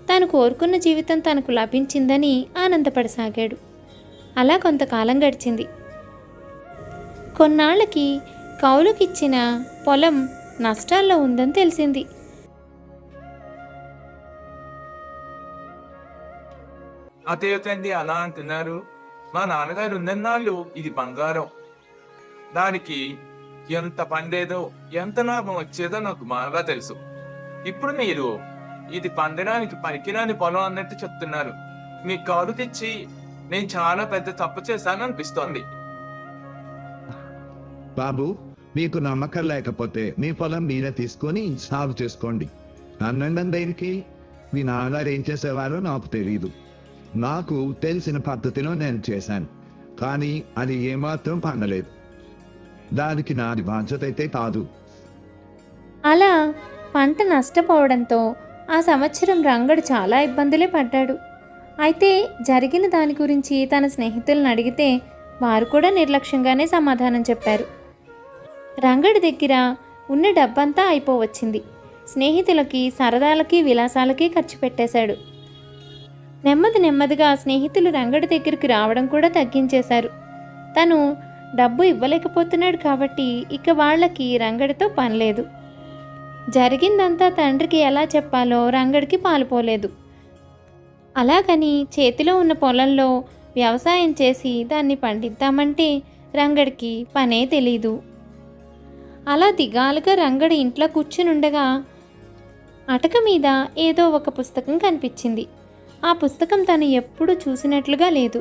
తాను కోరుకున్న జీవితం తనకు లభించిందని ఆనందపడసాగాడు. అలా కొంతకాలం గడిచింది. కొన్నాళ్ళకి కౌలుకిచ్చిన పొలం నష్టాల్లో ఉందని తెలిసింది. అదేంటండి అలా అంటున్నారు? మా నాన్నగారు ఉన్నన్నాళ్ళు ఇది బంగారం. దానికి ఎంత పండేదో ఎంత లాభం వచ్చేదో నాకు బాగా తెలుసు. ఇప్పుడు మీరు ఇది పండడానికి పనికిరాని పొలం అన్నట్టు చెప్తున్నారు. మీ కారు తెచ్చి నేను చాలా పెద్ద తప్పు చేశాను అనిపిస్తోంది. బాబు, మీకు నమ్మకం లేకపోతే మీ పొలం మీరే తీసుకొని సాగు చేసుకోండి. అన్నండం దేనికి? మీ నాన్నగారు ఏం చేసేవారో నాకు తెలియదు. నాకు తెలిసిన పద్ధతిలో నేను చేశాను, కానీ అది ఏమాత్రం పండలేదు. దానికి నాది బాధ్యత అయితే కాదు. అలా పంట నష్టపోవడంతో ఆ సంవత్సరం రంగడు చాలా ఇబ్బందులే పడ్డాడు. అయితే జరిగిన దాని గురించి తన స్నేహితులను అడిగితే వారు కూడా నిర్లక్ష్యంగానే సమాధానం చెప్పారు. రంగడి దగ్గర ఉన్న డబ్బంతా అయిపోవచ్చింది. స్నేహితులకి సరదాలకి విలాసాలకి ఖర్చు పెట్టేశాడు. నెమ్మదిగా స్నేహితులు రంగడి దగ్గరికి రావడం కూడా తగ్గించేశారు. తను డబ్బు ఇవ్వలేకపోతున్నాడు కాబట్టి ఇక వాళ్ళకి రంగడితో పనిలేదు. జరిగిందంతా తండ్రికి ఎలా చెప్పాలో రంగడికి పాలుపోలేదు. అలాగని చేతిలో ఉన్న పొలంలో వ్యవసాయం చేసి దాన్ని పండిద్దామంటే రంగడికి పనే తెలీదు. అలా దిగాలుగా రంగడి ఇంట్లో కూర్చునుండగా అటక మీద ఏదో ఒక పుస్తకం కనిపించింది. ఆ పుస్తకం తను ఎప్పుడూ చూసినట్లుగా లేదు.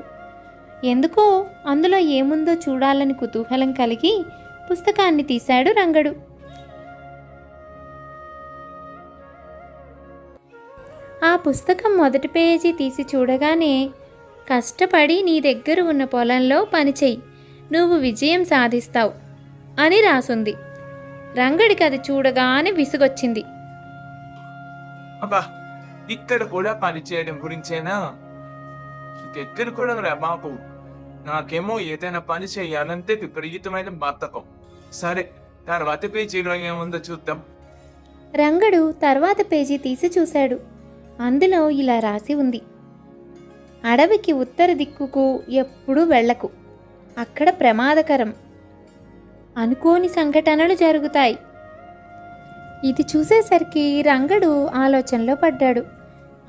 ఎందుకో అందులో ఏముందో చూడాలని కుతూహలం కలిగి పుస్తకాన్ని తీశాడు రంగడు. ఆ పుస్తకం మొదటి పేజీ తీసి చూడగానే, కష్టపడి నీ దగ్గర ఉన్న పొలంలో పనిచేయి, నువ్వు విజయం సాధిస్తావు అని రాసుంది. రంగడికి అది చూడగానే విసుగొచ్చింది. అబ్బా, ఇక్కడ కూడా పని చేయడం గురించేనా? దగ్గర కూడా రా బాబు. నాకేమో ఏదైనా పని చేయాలంటే విపరీతమైన బద్ధకం. సరే, తర్వాత పేజీలో ఏముందో చూద్దాం. రంగడు తర్వాత పేజీ తీసి చూశాడు. అందులో ఇలా రాసి ఉంది: అడవికి ఉత్తర దిక్కుకు ఎప్పుడూ వెళ్ళకు, అక్కడ ప్రమాదకరం, అనుకోని సంఘటనలు జరుగుతాయి. ఇది చూసేసరికి రంగడు ఆలోచనలో పడ్డాడు.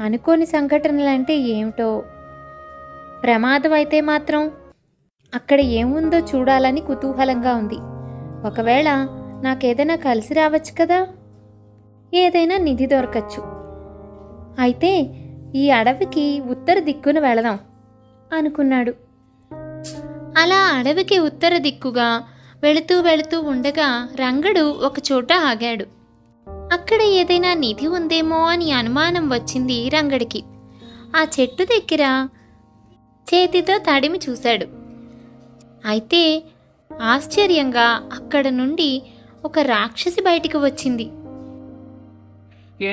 అనుకోని సంఘటనలంటే ఏమిటో, ప్రమాదం అయితే మాత్రం అక్కడ ఏముందో చూడాలని కుతూహలంగా ఉంది. ఒకవేళ నాకేదైనా కలిసి రావచ్చు కదా, ఏదైనా నిధి దొరకచ్చు. అయితే ఈ అడవికి ఉత్తర దిక్కున వెళదాం అనుకున్నాడు. అలా అడవికి ఉత్తర దిక్కుగా వెళుతూ ఉండగా రంగడు ఒక చోట ఆగాడు. అక్కడ ఏదైనా నిధి ఉందేమో అని అనుమానం వచ్చింది రంగడికి. ఆ చెట్టు దగ్గర చేతితో తడిమి చూశాడు. అయితే ఆశ్చర్యంగా అక్కడ నుండి ఒక రాక్షసి బయటికి వచ్చింది.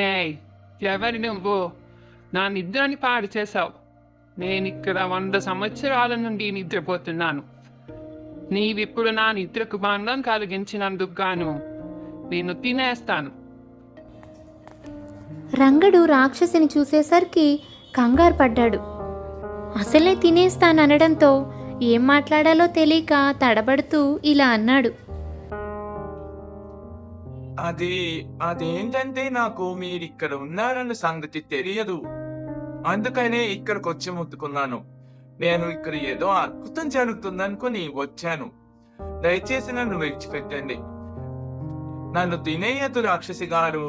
ఏయ్, ఎవరి నువ్వు? నా నిద్రని పాడు చేశావు. నేను ఇక్కడ 100 సంవత్సరాల నుండి నిద్రపోతున్నాను. నీవిప్పుడు నా నిద్రకు భంగం కలిగించినందుకు గాను నేను తినేస్తాను. రంగడు రాక్షసిని చూసేసరికి కంగారు పడ్డాడు. అసలే తినేస్తాననడంతో ఏం మాట్లాడాలో తెలియక తడబడుతూ ఇలా అన్నాడు: అదేంటంటే నాకు మీరిక్కడ ఉన్నారన్న సంగతి తెలియదు. అందుకనే ఇక్కడికి వచ్చి ముట్టుకున్నాను. నేను ఇక్కడ ఏదో అద్భుతం జరుగుతుందనుకుని వచ్చాను. దయచేసి నన్ను విడిచిపెట్టండి. నన్ను తినేయదు రాక్షసి గారు.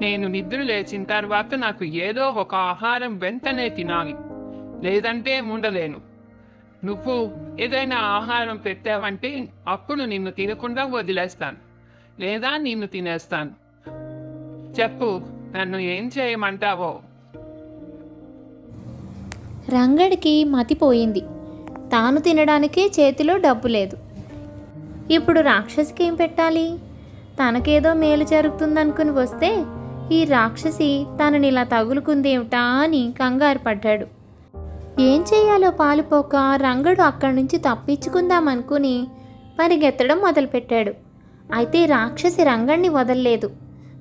నేను నిద్ర లేచిన తర్వాత నాకు ఏదో ఒక ఆహారం వెంటనే తినాలి, లేదంటే ఉండలేను. నువ్వు ఏదైనా ఆహారం పెట్టావంటే అప్పుడు నిన్ను తినకుండా వదిలేస్తాను, లేదా నిన్ను తినేస్తాను. చెప్పు, నన్ను ఏం చేయమంటావో? రంగడికి మతిపోయింది. తాను తినడానికే చేతిలో డబ్బు లేదు. ఇప్పుడు రాక్షసికి ఏం పెట్టాలి? తనకేదో మేలు జరుగుతుందనుకుని వస్తే ఈ రాక్షసి తనని ఇలా తగులుకుందేమిటా అని కంగారు పడ్డాడు. ఏం చేయాలో పాలుపోక రంగడు అక్కడి నుంచి తప్పించుకుందామనుకుని పరిగెత్తడం మొదలుపెట్టాడు. అయితే రాక్షసి రంగడిని వదల్లేదు.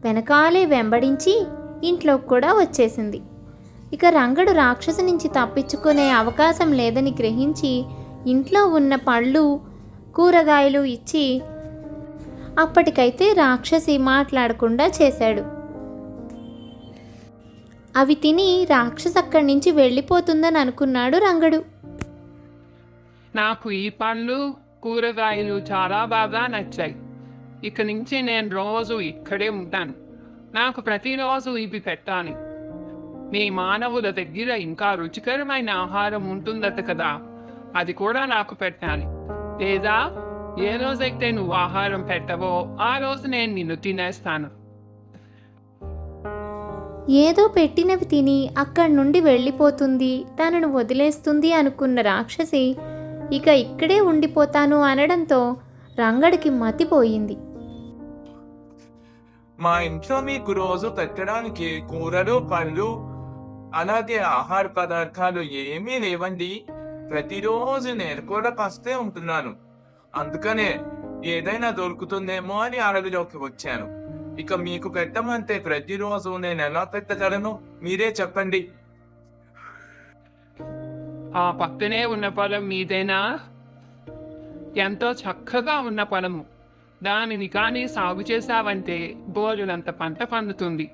వెనకాలే వెంబడించి ఇంట్లోకి కూడా వచ్చేసింది. ఇక రంగడు రాక్షసి నుంచి తప్పించుకునే అవకాశం లేదని గ్రహించి ఇంట్లో ఉన్న పళ్ళు కూరగాయలు ఇచ్చి అప్పటికైతే రాక్షసి మాట్లాడకుండా చేశాడు. అవి తిని రాక్షసి అక్కడి నుంచి వెళ్ళిపోతుందని అనుకున్నాడు రంగడు. నాకు ఈ పళ్ళు కూరగాయలు చాలా బాగా నచ్చాయి. ఇక నుంచి నేను రోజు ఇక్కడే ఉంటాను. నాకు ప్రతిరోజు ఇవి పెట్టాలి. మీ మానవుల దగ్గర ఇంకా రుచికరమైన ఆహారం ఉంటుందట కదా, అది కూడా నాకు పెట్టాలి. లేదా ఏ రోజైతే నువ్వు ఆహారం పెట్టవో ఆ రోజు నేను నిన్ను తినేస్తాను. ఏదో పెట్టినవి తిని అక్కడి నుండి వెళ్ళిపోతుంది, తనను వదిలేస్తుంది అనుకున్న రాక్షసి ఇక ఇక్కడే ఉండిపోతాను అనడంతో రంగడికి మతిపోయింది. మా ఇంట్లో మీకు రోజు పెట్టడానికి కూరలు పళ్ళు అలాగే ఆహార పదార్థాలు ఏమీ లేవండి. ప్రతిరోజు నేను కూడా కష్టే ఉంటున్నాను. అందుకనే ఏదైనా దొరుకుతుందేమో అని అడవిలోకి వచ్చాను. ఇక మీకు పెట్టమంటే ప్రతిరోజు నేను ఎలా పెట్టగలను? మీరే చెప్పండి. ఆ పక్కనే ఉన్న పొలం మీదేనా? ఎంతో చక్కగా ఉన్న పొలము. దానిని కానీ సాగు చేశావంటే బోరులంత పంట పండుతుంది.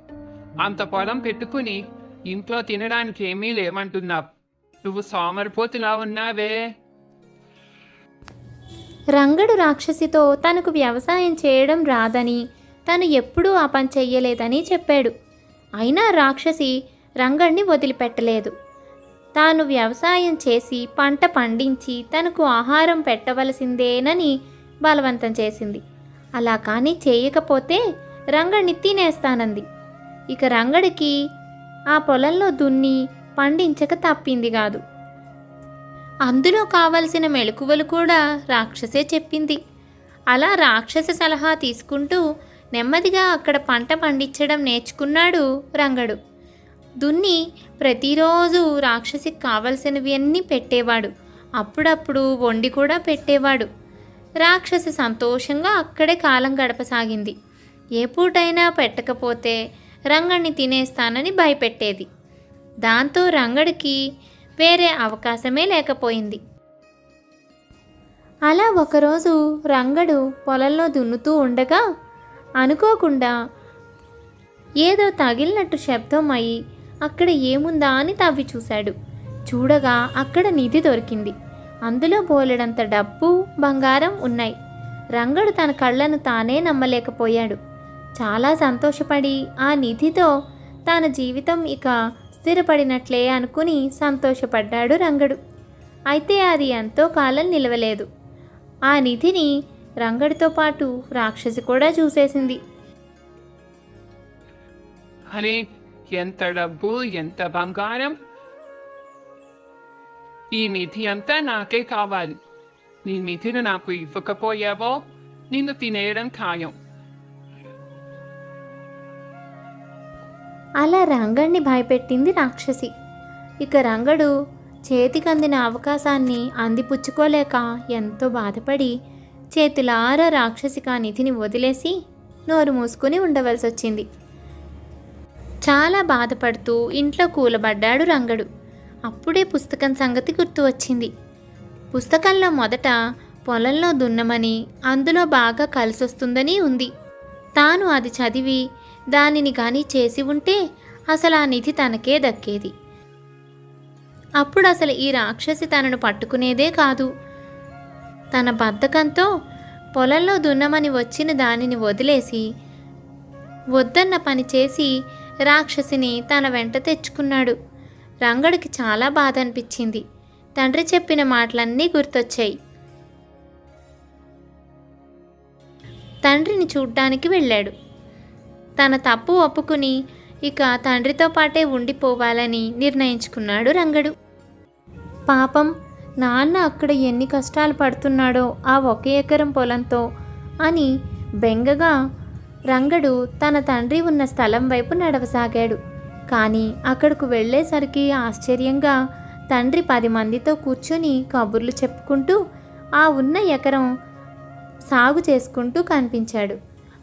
అంత పొలం పెట్టుకుని ఇంట్లో తినడానికి ఏమీ లేవంటున్నావు. నువ్వు సోమరిపోతులా ఉన్నావే. రంగడు రాక్షసితో తనకు వ్యవసాయం చేయడం రాదని, తను ఎప్పుడూ ఆ పని చెయ్యలేదని చెప్పాడు. అయినా రాక్షసి రంగడిని వదిలిపెట్టలేదు. తాను వ్యవసాయం చేసి పంట పండించి తనకు ఆహారం పెట్టవలసిందేనని బలవంతం చేసింది. అలా కానీ చేయకపోతే రంగడిని తినేస్తానంది. ఇక రంగడికి ఆ పొలంలో దున్ని పండించక తప్పింది కాదు. అందులో కావలసిన మెలకువలు కూడా రాక్షసే చెప్పింది. అలా రాక్షసి సలహా తీసుకుంటూ నెమ్మదిగా అక్కడ పంట పండించడం నేర్చుకున్నాడు రంగడు. దున్ని ప్రతిరోజు రాక్షసికి కావలసినవి అన్నీ పెట్టేవాడు. అప్పుడప్పుడు వండి కూడా పెట్టేవాడు. రాక్షసి సంతోషంగా అక్కడే కాలం గడపసాగింది. ఏ పూటైనా పెట్టకపోతే రంగడిని తినేస్తానని భయపెట్టేది. దాంతో రంగడికి వేరే అవకాశమే లేకపోయింది. అలా ఒకరోజు రంగడు పొలంలో దున్నుతూ ఉండగా అనుకోకుండా ఏదో తగిలినట్టు శబ్దం అయి అక్కడ ఏముందా అని తవ్వి చూశాడు. చూడగా అక్కడ నిధి దొరికింది. అందులో బోలెడంత డబ్బు బంగారం ఉన్నాయి. రంగడు తన కళ్ళను తానే నమ్మలేకపోయాడు. చాలా సంతోషపడి ఆ నిధితో తన జీవితం ఇక స్థిరపడినట్లే అనుకుని సంతోషపడ్డాడు రంగడు. అయితే అది ఎంతో కాలం నిలవలేదు. ఆ నిధిని రంగడితో పాటు రాక్షసి కూడా చూసేసింది. అరే, ఎంత డబ్బు, ఎంత బంగారం! ఈ నిధి అంతా నాకే కావాలి. నీ నిధిని నాకు ఇవ్వకపోయావో నిన్ను తినేయడం ఖాయం. అలా రంగడిని భయపెట్టింది రాక్షసి. ఇక రంగడు చేతికందిన అవకాశాన్ని అందిపుచ్చుకోలేక ఎంతో బాధపడి చేతులారా రాక్షసికి ఆ నిధిని వదిలేసి నోరు మూసుకుని ఉండవలసి వచ్చింది. చాలా బాధపడుతూ ఇంట్లో కూలబడ్డాడు రంగడు. అప్పుడే పుస్తకం సంగతి గుర్తు వచ్చింది. పుస్తకంలో మొదట పొలంలో దున్నమని, అందులో బాగా కలిసొస్తుందని ఉంది. తాను అది చదివి దానిని కానీ చేసి ఉంటే అసలు ఆ నిధి తనకే దక్కేది. అప్పుడు అసలు ఈ రాక్షసి తనను పట్టుకునేదే కాదు. తన బద్ధకంతో పొలంలో దున్నమని వచ్చిన దానిని వదిలేసి వద్దన్న పని చేసి రాక్షసిని తన వెంట తెచ్చుకున్నాడు. రంగడికి చాలా బాధ అనిపించింది. తండ్రి చెప్పిన మాటలన్నీ గుర్తొచ్చాయి. తండ్రిని చూడ్డానికి వెళ్ళాడు. తన తప్పు ఒప్పుకుని ఇక తండ్రితో పాటే ఉండిపోవాలని నిర్ణయించుకున్నాడు రంగడు. పాపం నాన్న అక్కడ ఎన్ని కష్టాలు పడుతున్నాడో ఆ 1 ఎకరం పొలంతో అని బెంగగా రంగడు తన తండ్రి ఉన్న స్థలం వైపు నడవసాగాడు. కానీ అక్కడకు వెళ్ళేసరికి ఆశ్చర్యంగా తండ్రి 10 మందితో కూర్చొని కబుర్లు చెప్పుకుంటూ ఆ ఉన్న ఎకరం సాగు చేసుకుంటూ కనిపించాడు.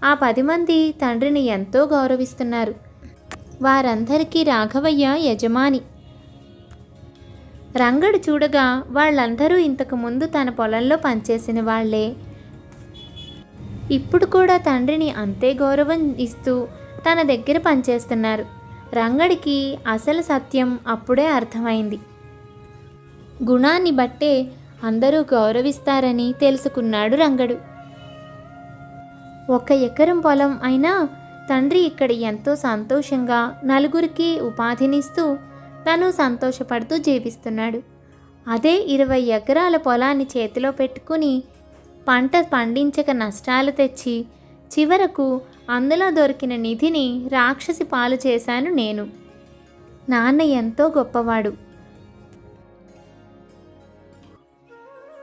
ఆ 10 మంది తండ్రిని ఎంతో గౌరవిస్తున్నారు. వారందరికీ రాఘవయ్య యజమాని. రంగడు చూడగా వాళ్ళందరూ ఇంతకు ముందు తన పొలంలో పనిచేసిన వాళ్లే. ఇప్పుడు కూడా తండ్రిని అంతే గౌరవం ఇస్తూ తన దగ్గర పనిచేస్తున్నారు. రంగడికి అసలు సత్యం అప్పుడే అర్థమైంది. గుణాన్ని బట్టే అందరూ గౌరవిస్తారని తెలుసుకున్నాడు రంగడు. 1 ఎకరం పొలం అయినా తండ్రి ఇక్కడ ఎంతో సంతోషంగా నలుగురికి ఉపాధినిస్తూ తను సంతోషపడుతూ జీవిస్తున్నాడు. అదే 20 ఎకరాల పొలాన్ని చేతిలో పెట్టుకుని పంట పండించక నష్టాలు తెచ్చి చివరకు అందులో దొరికిన నిధిని రాక్షసి పాలు చేశాను నేను. నాన్న ఎంతో గొప్పవాడు.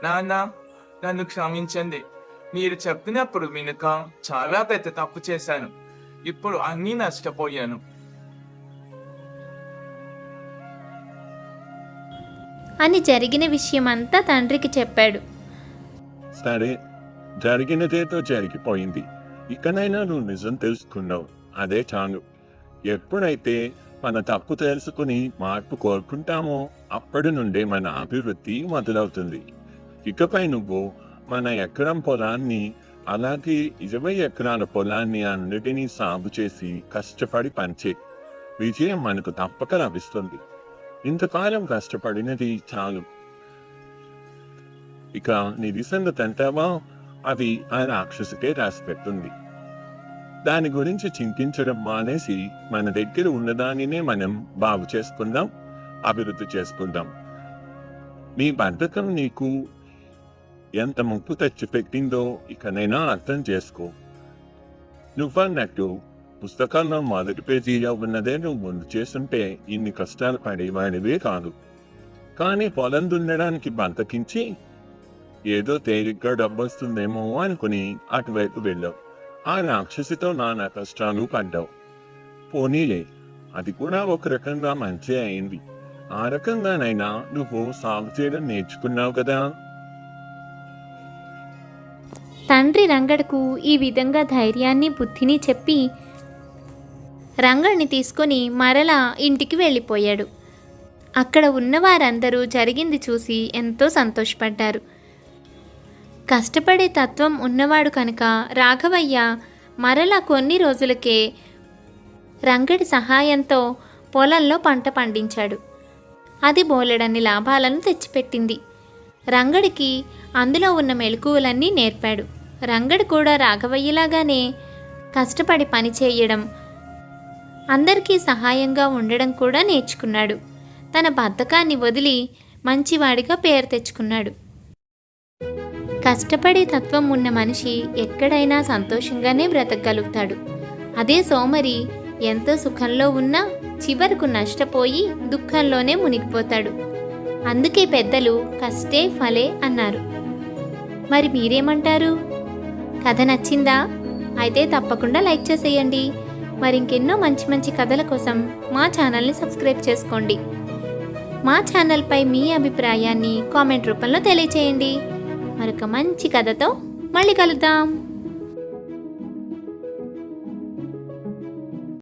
నాన్న, నన్ను క్షమించండి. మీరు చెప్పినప్పుడు వినుక చాలా పెద్ద తప్పు చేశాను. ఇప్పుడు అన్నీ నష్టపోయాను. అని జరిగిన విషయమంతా తండ్రికి చెప్పాడు. సరే, జరిగినదేదో జరిగిపోయింది. ఇకనైనా నువ్వు నిజం తెలుసుకున్నావు, అదే చాలు. ఎప్పుడైతే మన తప్పు తెలుసుకుని మార్పు కోరుకుంటామో అప్పటి నుండే మన అభివృద్ధి మొదలవుతుంది. ఇకపై నువ్వు మన ఎకరం పొలాన్ని అలాగే 20 ఎకరాల పొలాన్ని అన్నిటినీ సాగు చేసి కష్టపడి పంచే విజయం మనకు తప్పక లభిస్తుంది. ఇంతకాలం కష్టపడినది చాలు. ఇక నిధి సంగతి అంటావా, అవి ఆ రాక్షసుకే రాసిపెట్టుంది. దాని గురించి చింతించడం మానేసి మన దగ్గర ఉన్నదానినే మనం బాగు చేసుకుందాం, అభివృద్ధి చేసుకుందాం. నీ బద్ధకం నీకు ఎంత ముప్పు తెచ్చిపెట్టిందో ఇకనైనా అర్థం చేసుకో. నువ్వన్నట్టు పుస్తకాల్లో మొదటి పేజీలో ఉన్నదే నువ్వు ముందు చేస్తుంటే ఇన్ని కష్టాలు పడేవాడివే కాదు. కానీ పొలం దున్నడానికి బద్దకించి ఏదో తేలిగ్గా డబ్బొస్తుందేమో అనుకుని అటువైపు వెళ్ళావు. ఆ రాక్షసితో నానా కష్టాలు పడ్డావు. పోనీలే, అది కూడా ఒక రకంగా మంచి అయింది. ఆ రకంగానైనా నువ్వు సాగు చేయడం నేర్చుకున్నావు కదా. తండ్రి రంగడుకు ఈ విధంగా ధైర్యాన్ని బుద్ధిని చెప్పి రంగడిని తీసుకొని మరలా ఇంటికి వెళ్ళిపోయాడు. అక్కడ ఉన్నవారందరూ జరిగింది చూసి ఎంతో సంతోషపడ్డారు. కష్టపడే తత్వం ఉన్నవాడు కనుక రాఘవయ్య మరలా కొన్ని రోజులకే రంగడి సహాయంతో పొలంలో పంట పండించాడు. అది బోలెడన్ని లాభాలను తెచ్చిపెట్టింది. రంగడికి అందులో ఉన్న మెలకువలన్నీ నేర్పాడు. రంగడు కూడా రాఘవయ్యలాగానే కష్టపడి పని చేయడం, అందరికీ సహాయంగా ఉండడం కూడా నేర్చుకున్నాడు. తన బద్ధకాన్ని వదిలి మంచివాడిగా పేరు తెచ్చుకున్నాడు. కష్టపడే తత్వం ఉన్న మనిషి ఎక్కడైనా సంతోషంగానే బ్రతకగలుగుతాడు. అదే సోమరి ఎంతో సుఖంలో ఉన్నా చివరకు నష్టపోయి దుఃఖంలోనే మునిగిపోతాడు. అందుకే పెద్దలు కష్టే ఫలే అన్నారు. మరి మీరేమంటారు? కథ నచ్చిందా? అయితే తప్పకుండా లైక్ చేసేయండి. మరింకెన్నో మంచి మంచి కథల కోసం మా ఛానల్ని సబ్స్క్రైబ్ చేసుకోండి. మా ఛానల్పై మీ అభిప్రాయాన్ని కామెంట్ రూపంలో తెలియచేయండి. మరొక మంచి కథతో మళ్ళీ కలుద్దాం.